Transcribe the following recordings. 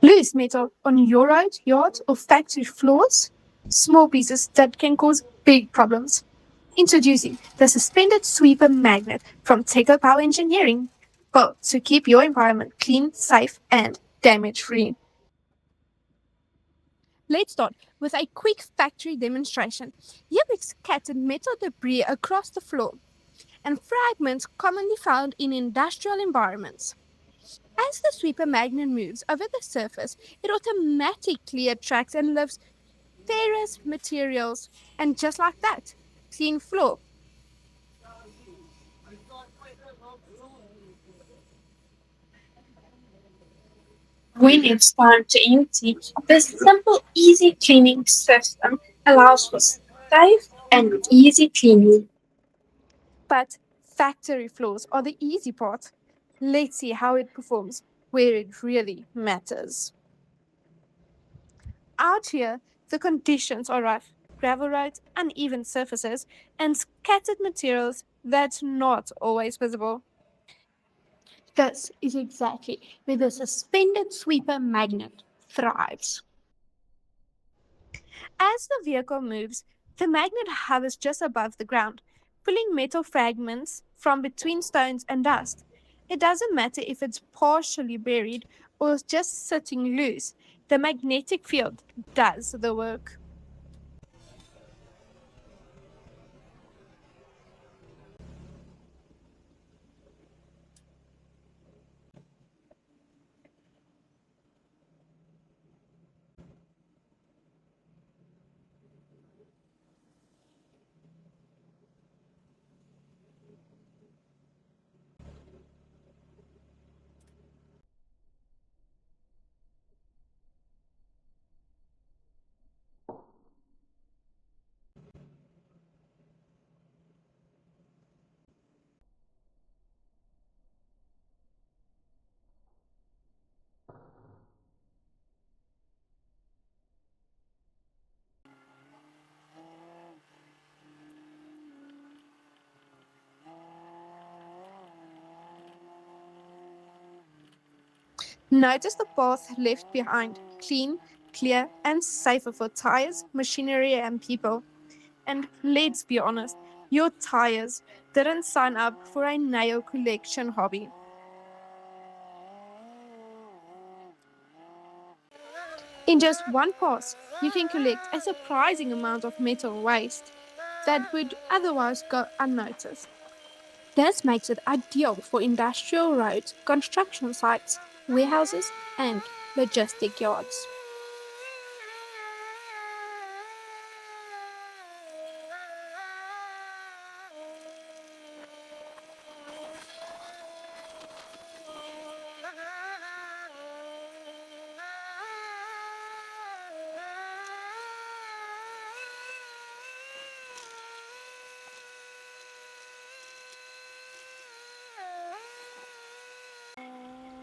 Loose metal on your road, yard, or factory floors, small pieces that can cause big problems. Introducing the suspended sweeper magnet from Teco Power Engineering, built to keep your environment clean, safe, and damage free. Let's start with a quick factory demonstration. Here we've scattered metal debris across the floor and fragments commonly found in industrial environments. As the sweeper magnet moves over the surface, it automatically attracts and lifts ferrous materials, and just like that, clean floor. When it's time to empty, this simple, easy cleaning system allows for safe and easy cleaning. But factory floors are the easy part. Let's see how it performs where it really matters. Out here, the conditions are rough gravel roads, uneven surfaces, and scattered materials that's not always visible. This is exactly where the suspended sweeper magnet thrives. As the vehicle moves, the magnet hovers just above the ground, pulling metal fragments from between stones and dust. It doesn't matter if it's partially buried or just sitting loose, the magnetic field does the work. Notice the path left behind clean, clear, and safer for tires, machinery, and people. And let's be honest, your tires didn't sign up for a nail collection hobby. In just one pass, you can collect a surprising amount of metal waste that would otherwise go unnoticed. This makes it ideal for industrial roads, construction sites, warehouses, and logistic yards.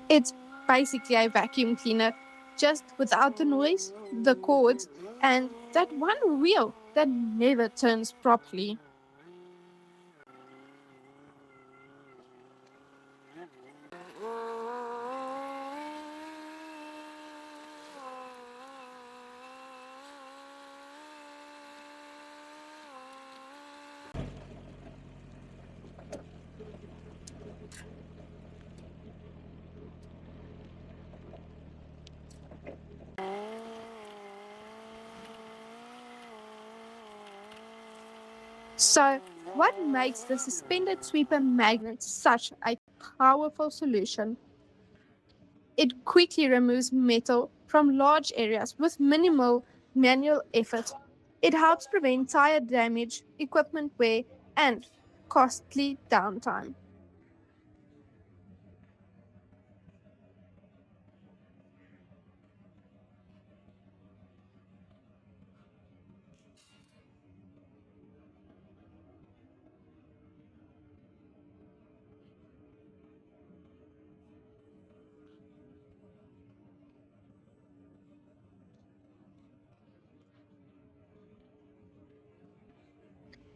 It's basically a vacuum cleaner, just without the noise, the cords, and that one wheel that never turns properly. So, what makes the suspended sweeper magnet such a powerful solution? It quickly removes metal from large areas with minimal manual effort. It helps prevent tire damage, equipment wear, and costly downtime.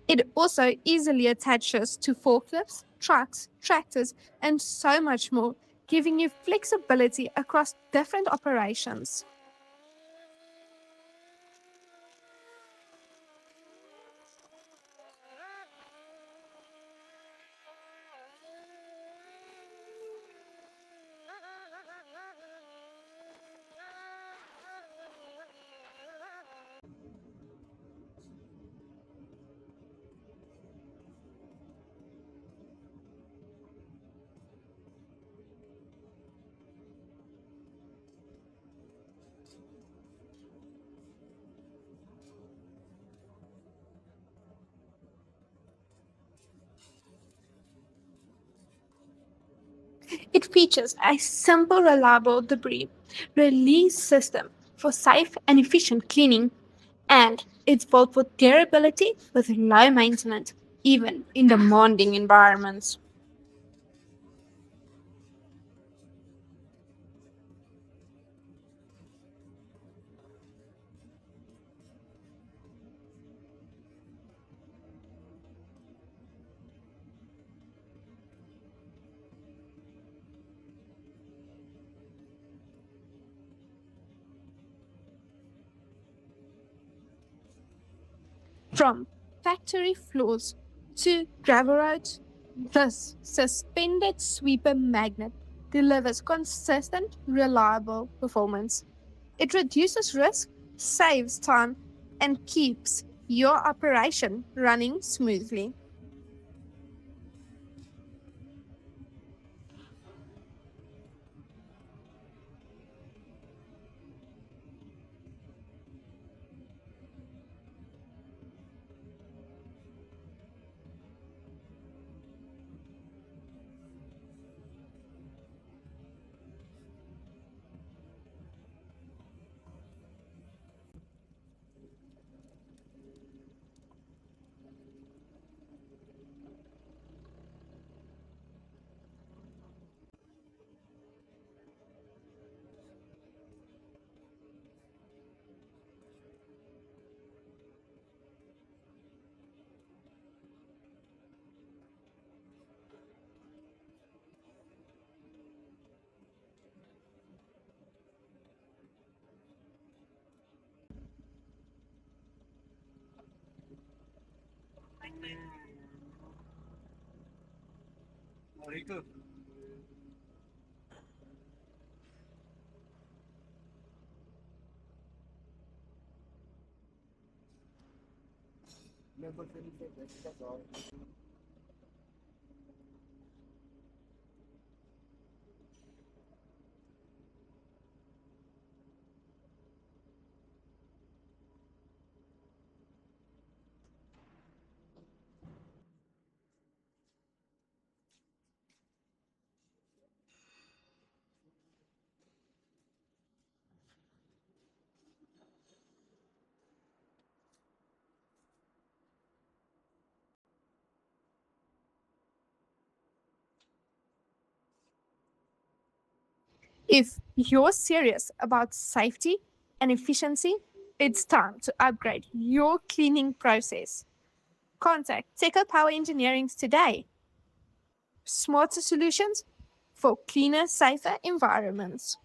It also easily attaches to forklifts, trucks, tractors, and so much more, giving you flexibility across different operations. It features a simple, reliable debris release system for safe and efficient cleaning, and it's built for durability with low maintenance, even in demanding environments. From factory floors to gravel roads, this suspended sweeper magnet delivers consistent, reliable performance. It reduces risk, saves time, and keeps your operation running smoothly. If you're serious about safety and efficiency, it's time to upgrade your cleaning process. Contact Teco Power Engineering today. Smarter solutions for cleaner, safer environments.